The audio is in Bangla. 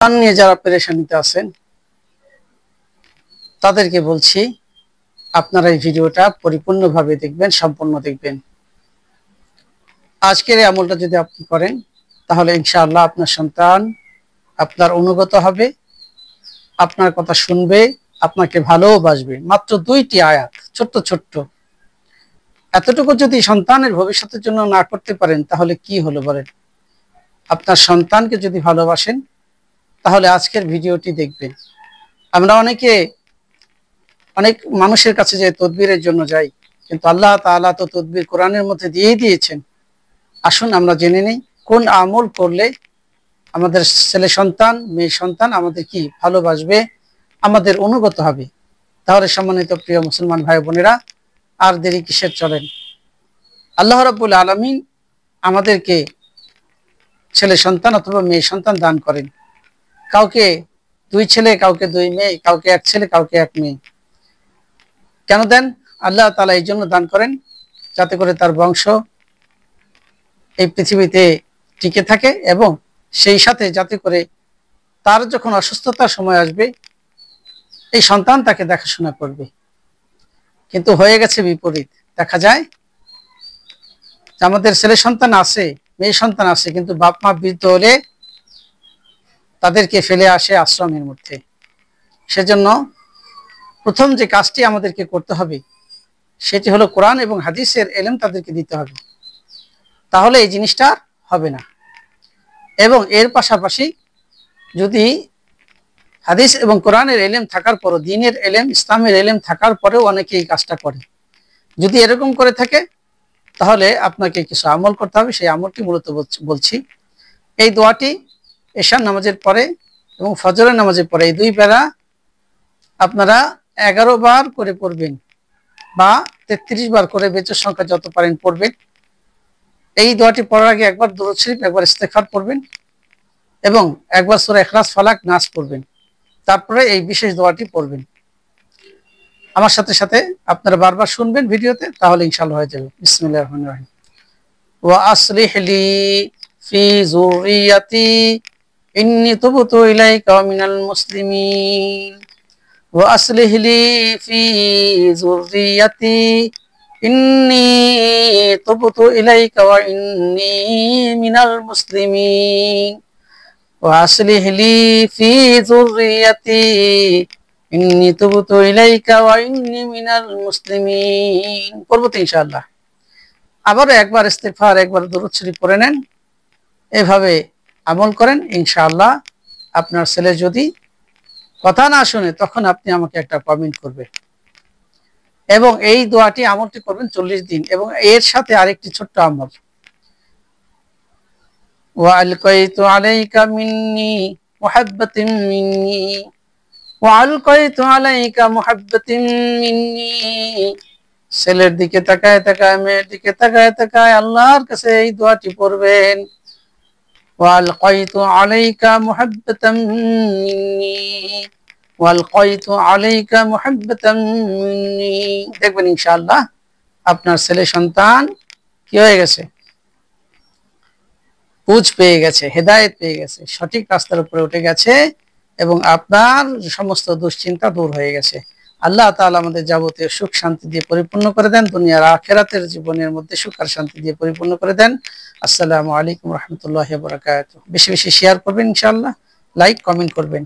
সন্তান নিয়ে যারা পেরেশানিতে আছেন তাদেরকে বলছি, আপনারা এই ভিডিওটা পরিপূর্ণভাবে দেখবেন, সম্পূর্ণ দেখবেন। আজকের এই আমলটা যদি আপনি করেন তাহলে ইনশাআল্লাহ আপনার সন্তান আপনার অনুগত হবে, আপনার কথা শুনবে, আপনাকে ভালোবাসবে। মাত্র 2টি আয়াত, ছোট্ট ছোট্ট, এতটুকু যদি সন্তানের ভবিষ্যতের জন্য না করতে পারেন তাহলে কি হলো বলেন? আপনার সন্তানকে যদি ভালোবাসেন তাহলে আজকের ভিডিওটি দেখবেন। আমরা অনেক মানুষের কাছে যে তদবিরের জন্য যাই, কিন্তু আল্লাহ তাআলা তো তদবির কোরআনের মধ্যে দিয়েই দিয়েছেন। আসুন আমরা জেনে নিই কোন আমল করলে আমাদের ছেলে সন্তান মেয়ে সন্তান আমাদের কি ভালোবাসবে, আমাদের অনুগত হবে। তাহলে সম্মানিত প্রিয় মুসলমান ভাই বোনেরা, আর দেরি কিসের, চলেন। আল্লাহ রাব্বুল আলামিন আমাদেরকে ছেলে সন্তান অথবা মেয়ে সন্তান দান করেন। কাউকে 2 ছেলে, কাউকে 2 মেয়ে, কাউকে 1 ছেলে, কাউকে 1 মেয়ে। কেন দেন? আল্লাহ তাআলা এই জন্য দান করেন যাতে করে তার বংশ এই পৃথিবীতে টিকে থাকে, এবং সেই সাথে যাতে করে তার যখন অসুস্থতার সময় আসবে এই সন্তান তাকে দেখাশোনা করবে। কিন্তু হয়ে গেছে বিপরীত। দেখা যায় যে আমাদের ছেলে সন্তান আছে, মেয়ে সন্তান আছে, কিন্তু বাপ মা বৃদ্ধ হলে তাদেরকে ফেলে আসে আশ্রমের মধ্যে। সেজন্য প্রথম যে কাজটি আমাদেরকে করতে হবে সেটি হলো কোরআন এবং হাদিসের ইলম তাদেরকে দিতে হবে, তাহলে এই জিনিসটা হবে না। এবং এর পাশাপাশি যদি হাদিস এবং কোরআনের ইলম থাকার পরও, দ্বীনের ইলম, ইসলামের ইলম থাকার পরেও অনেকে এই কাজটা করে, যদি এরকম করে থাকে তাহলে আপনাকে কিছু আমল করতে হবে। সেই আমলটি মূলত বলছি, এই দোয়াটি এশার নামাজের পরে এবং ফজরের নামাজের পরে এই 2 বেলা আপনারা 11 বার করে পড়বেন, বা 33 বার করে, বেজোড় সংখ্যা যত পারেন পড়বেন। এই দোয়াটি পড়ার আগে একবার দুরূদ শরীফ, একবার ইস্তেগফার পড়বেন, এবং একবার সূরা ইখলাস, ফালাক, নাস পড়বেন। তারপরে এই বিশেষ দোয়াটি পড়বেন। আমার সাথে সাথে আপনারা বারবার শুনবেন ভিডিওতে, তাহলে ইনশাআল্লাহ হয়ে যাবে। বিসমিল্লাহির রহমানির রহিম। ওয়া আসলিহ লি ফি যুররিয়াতি ইন্নী তুবতু ইলাইকা মিনাল মুসলিমিন। ওয়া আসলিহ লি ফি যুররিয়াতি ইন্নী তুবতু ইলাইকা ওয়া ইন্নী মিনাল মুসলিমিন। ওয়া আসলিহ লি ফি যুররিয়াতি ইন্নী তুবতু ইলাইকা ওয়া ইন্নী মিনাল মুসলিমিন। পড়বো তো ইনশাআল্লাহ। আবারও একবার ইস্তেগফার, একবার দুরূদ শরীফ পড়ে নেন। এভাবে আমল করেন, ইনশাআল্লাহ আপনার ছেলে যদি কথা না শুনে তখন আপনি আমাকে একটা কমেন্ট করবেন, এবং এই দোয়াটি আমলটি করবেন 40 দিন। এবং এর সাথে আরেকটি ছোট্ট আমল, ওয়া আলকাইতু আলাইকা মিন্নি মুহাব্বাতিন মিন্নি, ওয়া আলকাইতু আলাইকা মুহাব্বাতিন মিন্নি। ছেলের দিকে তাকায় তাকায়, মেয়ের দিকে তাকায় তাকায় আল্লাহর কাছে এই দোয়াটি পড়বেন, ওয়া আলকাইতু আলাইকা মুহাব্বাতান মিন্নি, ওয়া আলকাইতু আলাইকা মুহাব্বাতান মিন্নি। দেখবেন ইনশাআল্লাহ আপনার ছেলে সন্তান কি হয়ে গেছে, বুঝ পেয়ে গেছে, হেদায়েত পেয়ে গেছে, সঠিক রাস্তার উপরে উঠে গেছে, এবং আপনার সমস্ত দুশ্চিন্তা দূর হয়ে গেছে। আল্লাহ তাআলা আমাদের যাবতীয় সুখ শান্তি দিয়ে পরিপূর্ণ করে দেন, দুনিয়ার আখিরাতের জীবনের মধ্যে সুখ আর শান্তি দিয়ে পরিপূর্ণ করে দেন। আসসালামু আলাইকুম রাহমাতুল্লাহি ওয়া বারাকাতুহু। বেশি বেশি শেয়ার করবেন, ইনশাআল্লাহ লাইক কমেন্ট করবেন।